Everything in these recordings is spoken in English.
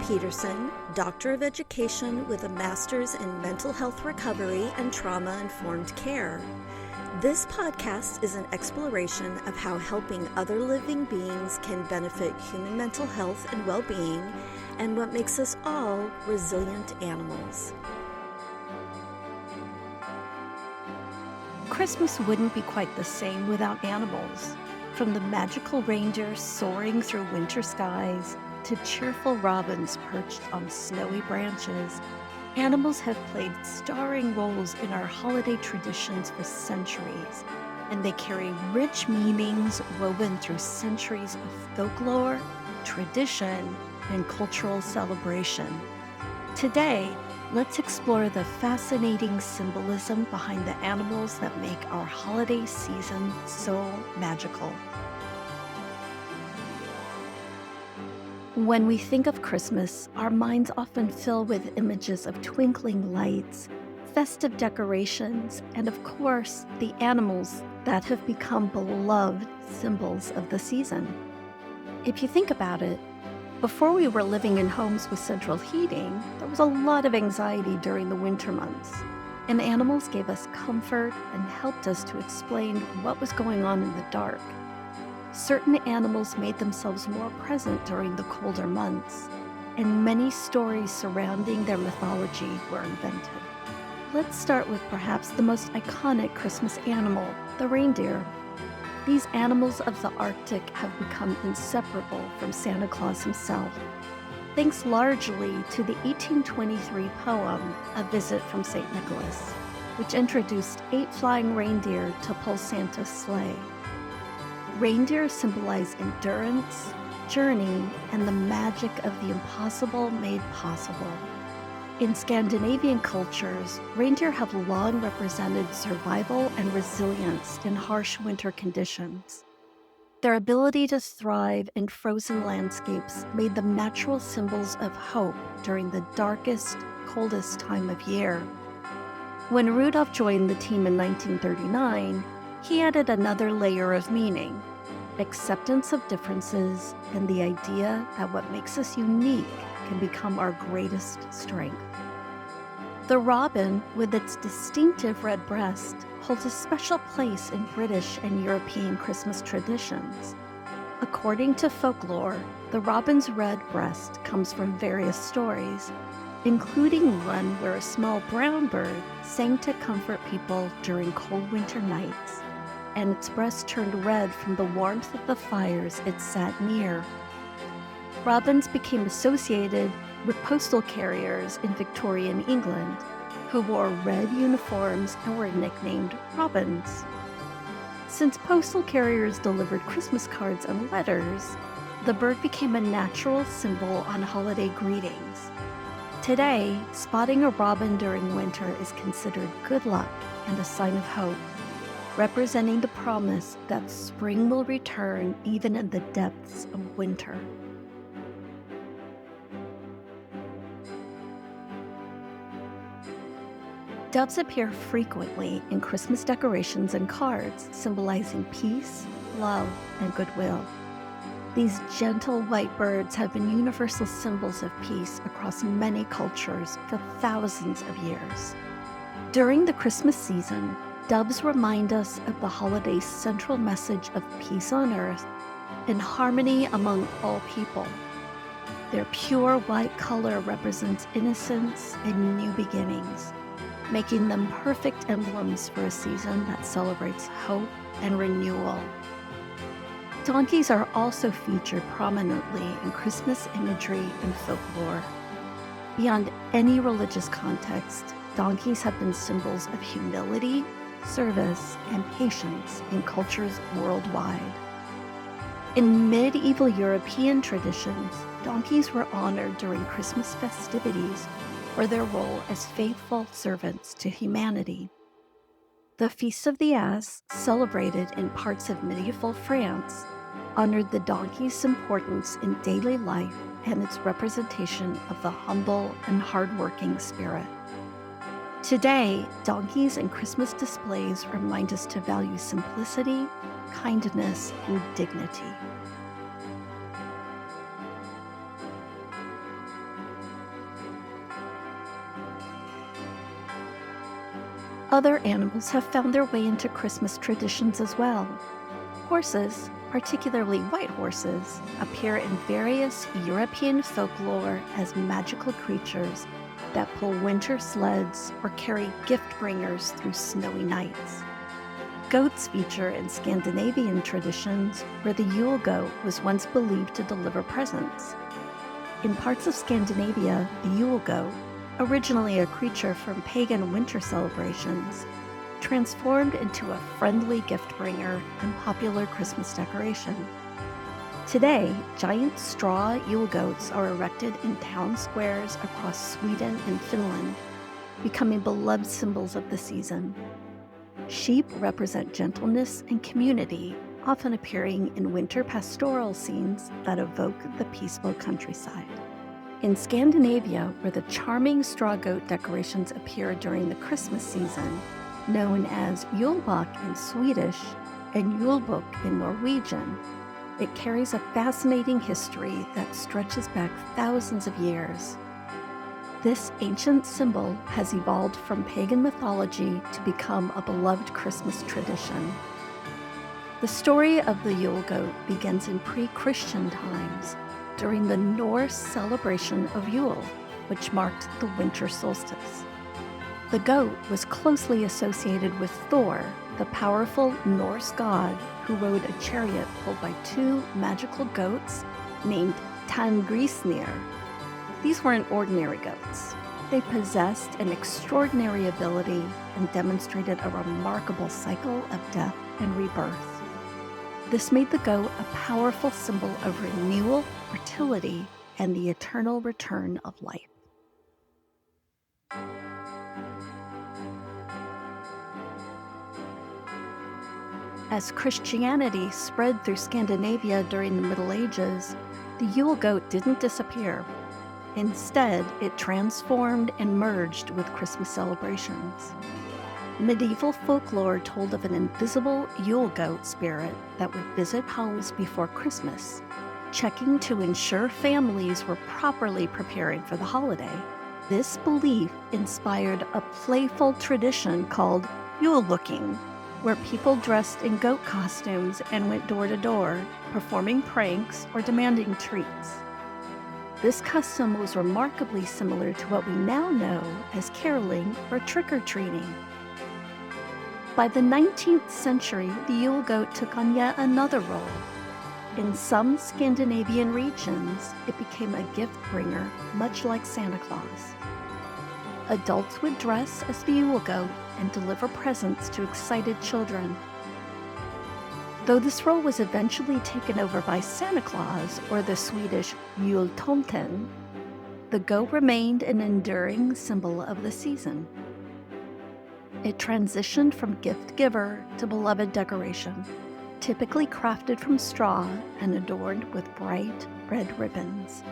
Petersen, Doctor of Education with a Master's in Mental Health Recovery and Trauma-Informed Care. This podcast is an exploration of how helping other living beings can benefit human mental health and well-being, and what makes us all resilient animals. Christmas wouldn't be quite the same without animals. From the magical reindeer soaring through winter skies to cheerful robins perched on snowy branches, animals have played starring roles in our holiday traditions for centuries, and they carry rich meanings woven through centuries of folklore, tradition, and cultural celebration. Today, let's explore the fascinating symbolism behind the animals that make our holiday season so magical. When we think of Christmas, our minds often fill with images of twinkling lights, festive decorations, and of course, the animals that have become beloved symbols of the season. If you think about it, before we were living in homes with central heating, there was a lot of anxiety during the winter months, and animals gave us comfort and helped us to explain what was going on in the dark. Certain animals made themselves more present during the colder months, and many stories surrounding their mythology were invented. Let's start with perhaps the most iconic Christmas animal, the reindeer. These animals of the Arctic have become inseparable from Santa Claus himself, thanks largely to the 1823 poem, A Visit from St. Nicholas, which introduced 8 flying reindeer to pull Santa's sleigh. Reindeer symbolize endurance, journey, and the magic of the impossible made possible. In Scandinavian cultures, reindeer have long represented survival and resilience in harsh winter conditions. Their ability to thrive in frozen landscapes made them natural symbols of hope during the darkest, coldest time of year. When Rudolph joined the team in 1939, he added another layer of meaning: acceptance of differences and the idea that what makes us unique can become our greatest strength. The robin, with its distinctive red breast, holds a special place in British and European Christmas traditions. According to Folklore, the robin's red breast comes from various stories, including one where a small brown bird sang to comfort people during cold winter nights, and its breast turned red from the warmth of the fires it sat near. Robins became associated with postal carriers in Victorian England, who wore red uniforms and were nicknamed robins. Since postal carriers delivered Christmas cards and letters, the bird became a natural symbol on holiday greetings. Today, spotting a robin during winter is considered good luck and a sign of hope, representing the promise that spring will return even in the depths of winter. Doves appear frequently in Christmas decorations and cards, symbolizing peace, love, and goodwill. These gentle white birds have been universal symbols of peace across many cultures for thousands of years. During the Christmas season, doves remind us of the holiday's central message of peace on earth and harmony among all people. Their pure white color represents innocence and new beginnings, making them perfect emblems for a season that celebrates hope and renewal. Donkeys are also featured prominently in Christmas imagery and folklore. Beyond any religious context, donkeys have been symbols of humility, service, and patience in cultures worldwide. In medieval European traditions, donkeys were honored during Christmas festivities for their role as faithful servants to humanity. The Feast of the Ass, celebrated in parts of medieval France, honored the donkey's importance in daily life and its representation of the humble and hardworking spirit. Today, donkeys and Christmas displays remind us to value simplicity, kindness, and dignity. Other animals have found their way into Christmas traditions as well. Horses, particularly white horses, appear in various European folklore as magical creatures that pull winter sleds or carry gift bringers through snowy nights. Goats feature in Scandinavian traditions, where the Yule Goat was once believed to deliver presents. In parts of Scandinavia, the Yule Goat, originally a creature from pagan winter celebrations, transformed into a friendly gift bringer and popular Christmas decoration. Today, giant straw Yule Goats are erected in town squares across Sweden and Finland, becoming beloved symbols of the season. Sheep represent gentleness and community, often appearing in winter pastoral scenes that evoke the peaceful countryside. In Scandinavia, where the charming straw goat decorations appear during the Christmas season, known as Julebak in Swedish and Julebuk in Norwegian, it carries a fascinating history that stretches back thousands of years. This ancient symbol has evolved from pagan mythology to become a beloved Christmas tradition. The story of the Yule Goat begins in pre-Christian times, during the Norse celebration of Yule, which marked the winter solstice. The goat was closely associated with Thor, the powerful Norse god who rode a chariot pulled by two magical goats named Tangrisnir. These weren't ordinary goats. They possessed an extraordinary ability and demonstrated a remarkable cycle of death and rebirth. This made the goat a powerful symbol of renewal, fertility, and the eternal return of life. As Christianity spread through Scandinavia during the Middle Ages, the Yule Goat didn't disappear. Instead, it transformed and merged with Christmas celebrations. Medieval folklore told of an invisible Yule Goat spirit that would visit homes before Christmas, checking to ensure families were properly preparing for the holiday. This belief inspired a playful tradition called Yule looking, where people dressed in goat costumes and went door to door, performing pranks or demanding treats. This custom was remarkably similar to what we now know as caroling or trick-or-treating. By the 19th century, the Yule Goat took on yet another role. In some Scandinavian regions, it became a gift bringer, much like Santa Claus. Adults would dress as the Yule Goat and deliver presents to excited children. Though this role was eventually taken over by Santa Claus, or the Swedish jultomten, the goat remained an enduring symbol of the season. It transitioned from gift giver to beloved decoration, typically crafted from straw and adorned with bright red ribbons.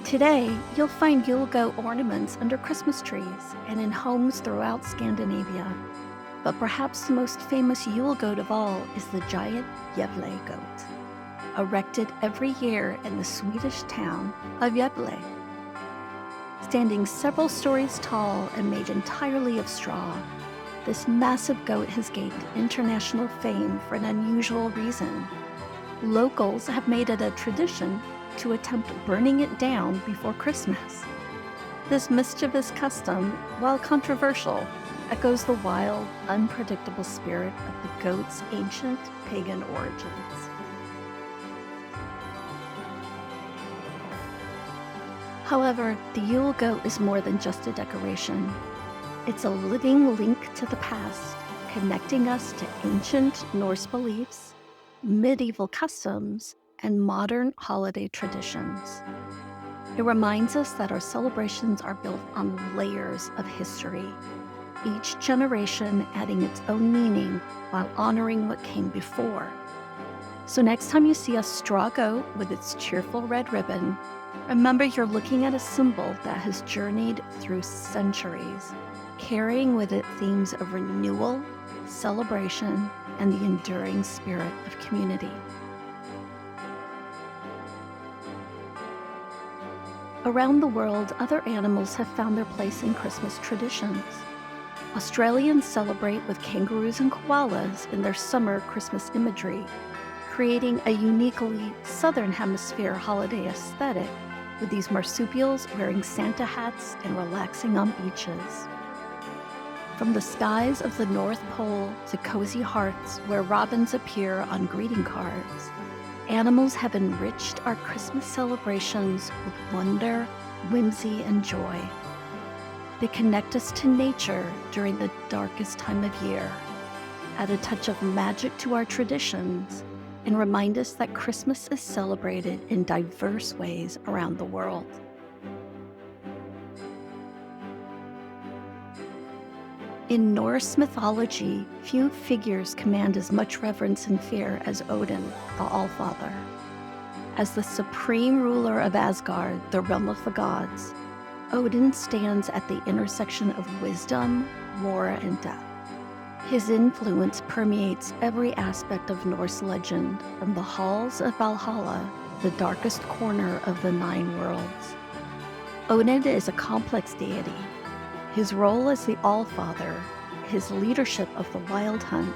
Today, you'll find Yule Goat ornaments under Christmas trees and in homes throughout Scandinavia. But perhaps the most famous Yule Goat of all is the giant Yule Goat, erected every year in the Swedish town of Yule. Standing several stories tall and made entirely of straw, this massive goat has gained international fame for an unusual reason. Locals have made it a tradition to attempt burning it down before Christmas. This mischievous custom, while controversial, echoes the wild, unpredictable spirit of the goat's ancient pagan origins. However, the Yule Goat is more than just a decoration. It's a living link to the past, connecting us to ancient Norse beliefs, medieval customs, and modern holiday traditions. It reminds us that our celebrations are built on layers of history, each generation adding its own meaning while honoring what came before. So next time you see a straw goat with its cheerful red ribbon, remember you're looking at a symbol that has journeyed through centuries, carrying with it themes of renewal, celebration, and the enduring spirit of community. Around the world, other animals have found their place in Christmas traditions. Australians celebrate with kangaroos and koalas in their summer Christmas imagery, creating a uniquely Southern Hemisphere holiday aesthetic with these marsupials wearing Santa hats and relaxing on beaches. From the skies of the North Pole to cozy hearths where robins appear on greeting cards, animals have enriched our Christmas celebrations with wonder, whimsy, and joy. They connect us to nature during the darkest time of year, add a touch of magic to our traditions, and remind us that Christmas is celebrated in diverse ways around the world. In Norse mythology, few figures command as much reverence and fear as Odin, the Allfather. As the supreme ruler of Asgard, the realm of the gods, Odin stands at the intersection of wisdom, war, and death. His influence permeates every aspect of Norse legend, from the halls of Valhalla, the darkest corner of the Nine Worlds. Odin is a complex deity. His role as the Allfather, his leadership of the Wild Hunt,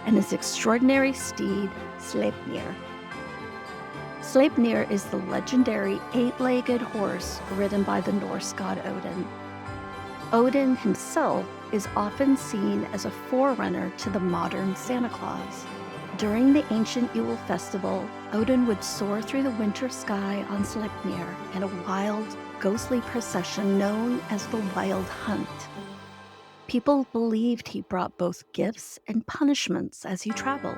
and his extraordinary steed, Sleipnir. Sleipnir is the legendary eight-legged horse ridden by the Norse god Odin. Odin himself is often seen as a forerunner to the modern Santa Claus. During the ancient Yule festival, Odin would soar through the winter sky on Sleipnir in a wild, ghostly procession known as the Wild Hunt. People believed he brought both gifts and punishments as he traveled.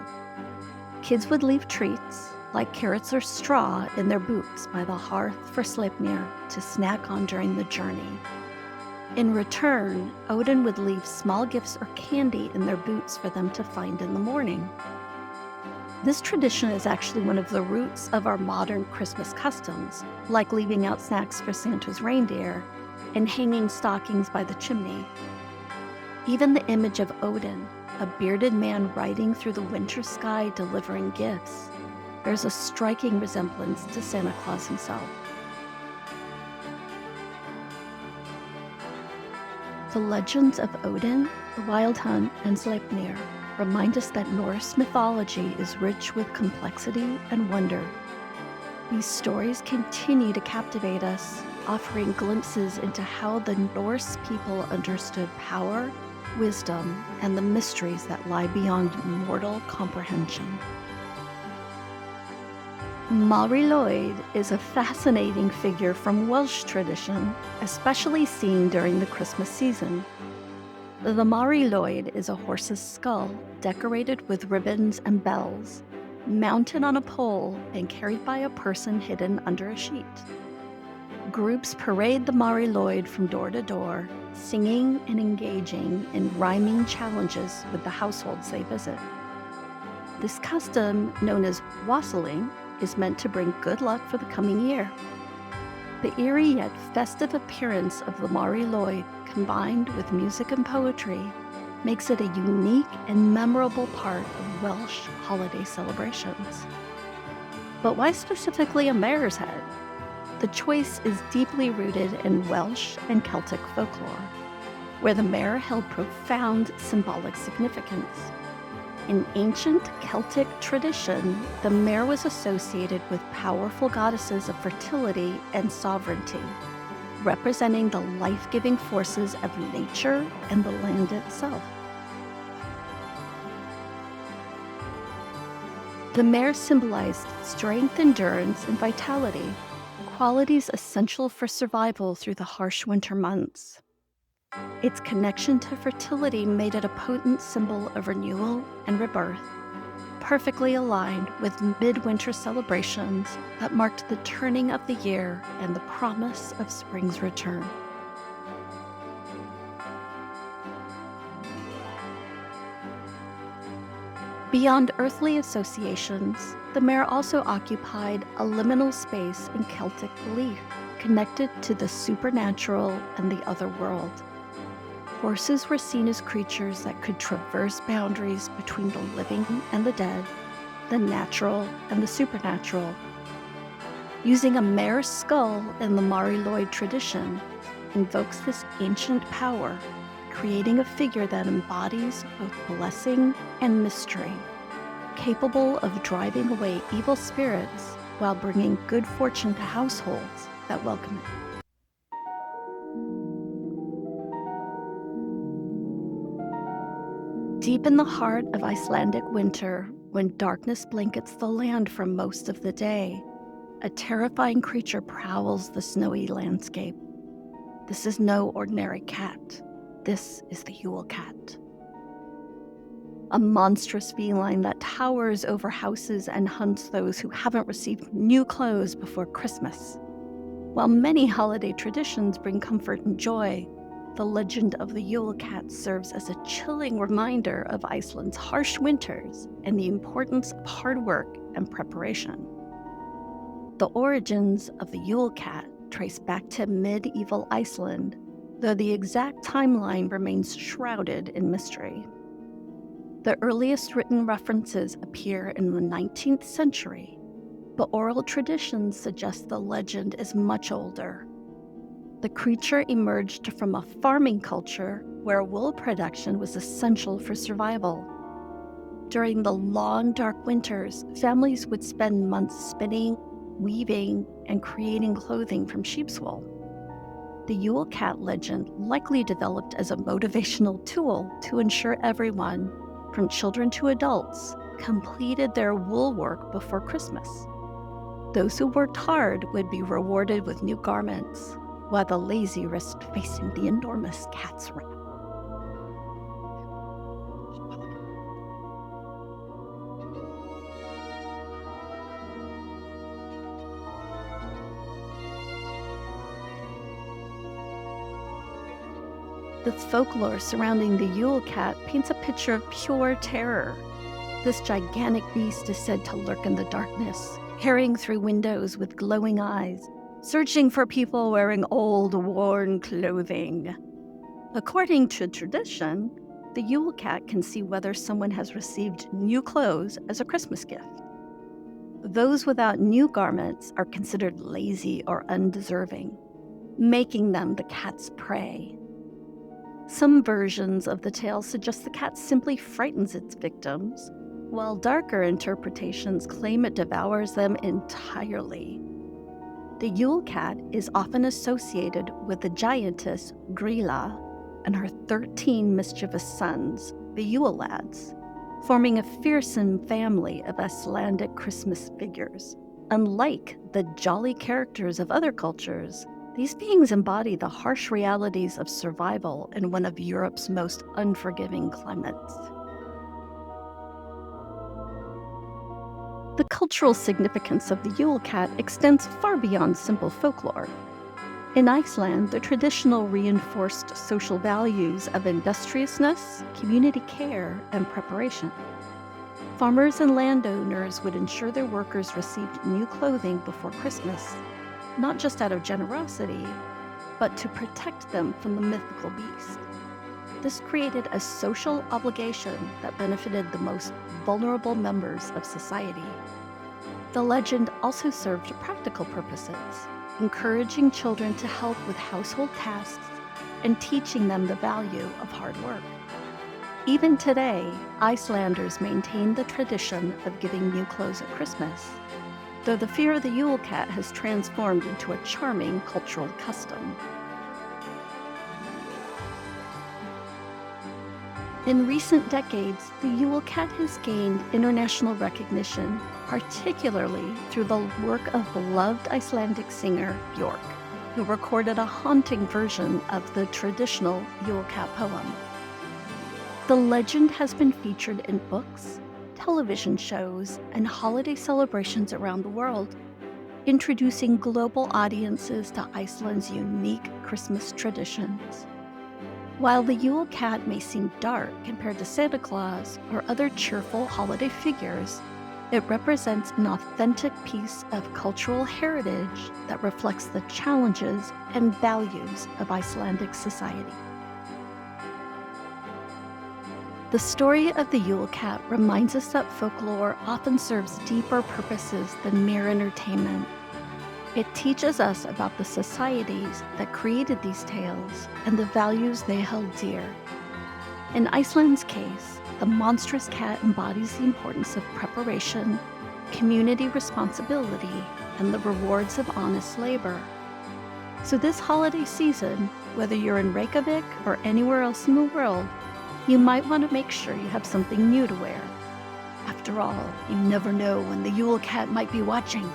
Kids would leave treats, like carrots or straw, in their boots by the hearth for Sleipnir to snack on during the journey. In return, Odin would leave small gifts or candy in their boots for them to find in the morning. This tradition is actually one of the roots of our modern Christmas customs, like leaving out snacks for Santa's reindeer and hanging stockings by the chimney. Even the image of Odin, a bearded man riding through the winter sky delivering gifts, bears a striking resemblance to Santa Claus himself. The legends of Odin, the Wild Hunt, and Sleipnir remind us that Norse mythology is rich with complexity and wonder. These stories continue to captivate us, offering glimpses into how the Norse people understood power, wisdom, and the mysteries that lie beyond mortal comprehension. Lwyd is a fascinating figure from Welsh tradition, especially seen during the Christmas season. The Lwyd is a horse's skull decorated with ribbons and bells, mounted on a pole and carried by a person hidden under a sheet. Groups parade the Lwyd from door to door, singing and engaging in rhyming challenges with the households they visit. This custom, known as wassailing, is meant to bring good luck for the coming year. The eerie yet festive appearance of the Lwyd, combined with music and poetry, makes it a unique and memorable part of Welsh holiday celebrations. But why specifically a mare's head? The choice is deeply rooted in Welsh and Celtic folklore, where the mare held profound symbolic significance. In ancient Celtic tradition, the mare was associated with powerful goddesses of fertility and sovereignty, representing the life-giving forces of nature and the land itself. The mare symbolized strength, endurance, and vitality, qualities essential for survival through the harsh winter months. Its connection to fertility made it a potent symbol of renewal and rebirth, perfectly aligned with midwinter celebrations that marked the turning of the year and the promise of spring's return. Beyond earthly associations, the mare also occupied a liminal space in Celtic belief, connected to the supernatural and the other world. Horses were seen as creatures that could traverse boundaries between the living and the dead, the natural and the supernatural. Using a mare's skull in the Lwyd tradition invokes this ancient power, creating a figure that embodies both blessing and mystery, capable of driving away evil spirits while bringing good fortune to households that welcome it. Deep in the heart of Icelandic winter, when darkness blankets the land for most of the day, a terrifying creature prowls the snowy landscape. This is no ordinary cat. This is the Yule Cat. A monstrous feline that towers over houses and hunts those who haven't received new clothes before Christmas. While many holiday traditions bring comfort and joy, the legend of the Yule Cat serves as a chilling reminder of Iceland's harsh winters and the importance of hard work and preparation. The origins of the Yule Cat trace back to medieval Iceland, though the exact timeline remains shrouded in mystery. The earliest written references appear in the 19th century, but oral traditions suggest the legend is much older. The creature emerged from a farming culture where wool production was essential for survival. During the long, dark winters, families would spend months spinning, weaving, and creating clothing from sheep's wool. The Yule Cat legend likely developed as a motivational tool to ensure everyone, from children to adults, completed their wool work before Christmas. Those who worked hard would be rewarded with new garments, while the lazy risked facing the enormous cat's wrath. The folklore surrounding the Yule Cat paints a picture of pure terror. This gigantic beast is said to lurk in the darkness, peering through windows with glowing eyes, searching for people wearing old, worn clothing. According to tradition, the Yule Cat can see whether someone has received new clothes as a Christmas gift. Those without new garments are considered lazy or undeserving, making them the cat's prey. Some versions of the tale suggest the cat simply frightens its victims, while darker interpretations claim it devours them entirely. The Yule Cat is often associated with the giantess Grýla and her 13 mischievous sons, the Yule Lads, forming a fearsome family of Icelandic Christmas figures. Unlike the jolly characters of other cultures, these beings embody the harsh realities of survival in one of Europe's most unforgiving climates. The cultural significance of the Yule Cat extends far beyond simple folklore. In Iceland, the traditional reinforced social values of industriousness, community care, and preparation. Farmers and landowners would ensure their workers received new clothing before Christmas, not just out of generosity, but to protect them from the mythical beast. This created a social obligation that benefited the most vulnerable members of society. The legend also served practical purposes, encouraging children to help with household tasks and teaching them the value of hard work. Even today, Icelanders maintain the tradition of giving new clothes at Christmas, though the fear of the Yule Cat has transformed into a charming cultural custom. In recent decades, the Yule Cat has gained international recognition, particularly through the work of beloved Icelandic singer Björk, who recorded a haunting version of the traditional Yule Cat poem. The legend has been featured in books, television shows, and holiday celebrations around the world, introducing global audiences to Iceland's unique Christmas traditions. While the Yule Cat may seem dark compared to Santa Claus or other cheerful holiday figures, it represents an authentic piece of cultural heritage that reflects the challenges and values of Icelandic society. The story of the Yule Cat reminds us that folklore often serves deeper purposes than mere entertainment. It teaches us about the societies that created these tales and the values they held dear. In Iceland's case, the monstrous cat embodies the importance of preparation, community responsibility, and the rewards of honest labor. So this holiday season, whether you're in Reykjavik or anywhere else in the world, you might want to make sure you have something new to wear. After all, you never know when the Yule Cat might be watching.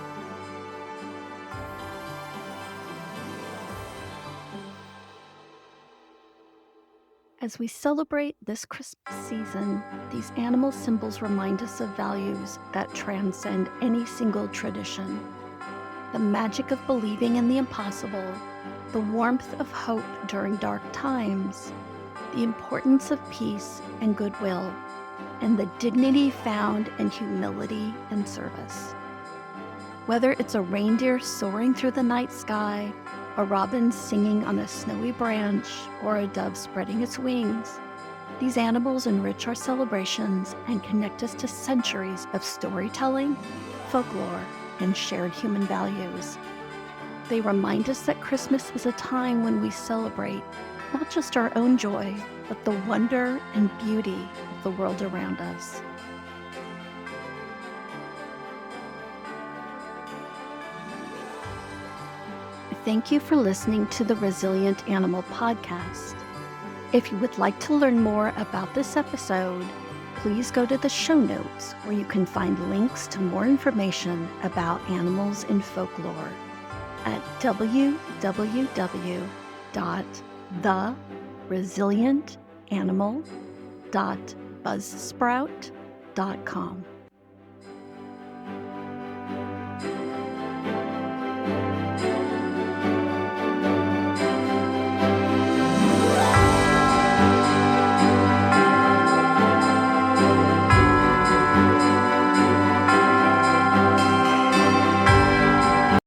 As we celebrate this Christmas season, these animal symbols remind us of values that transcend any single tradition. The magic of believing in the impossible, the warmth of hope during dark times, the importance of peace and goodwill, and the dignity found in humility and service. Whether it's a reindeer soaring through the night sky, a robin singing on a snowy branch, or a dove spreading its wings, these animals enrich our celebrations and connect us to centuries of storytelling, folklore, and shared human values. They remind us that Christmas is a time when we celebrate not just our own joy, but the wonder and beauty of the world around us. Thank you for listening to the Resilient Animal Podcast. If you would like to learn more about this episode, please go to the show notes where you can find links to more information about animals in folklore at www.theresilientanimal.buzzsprout.com.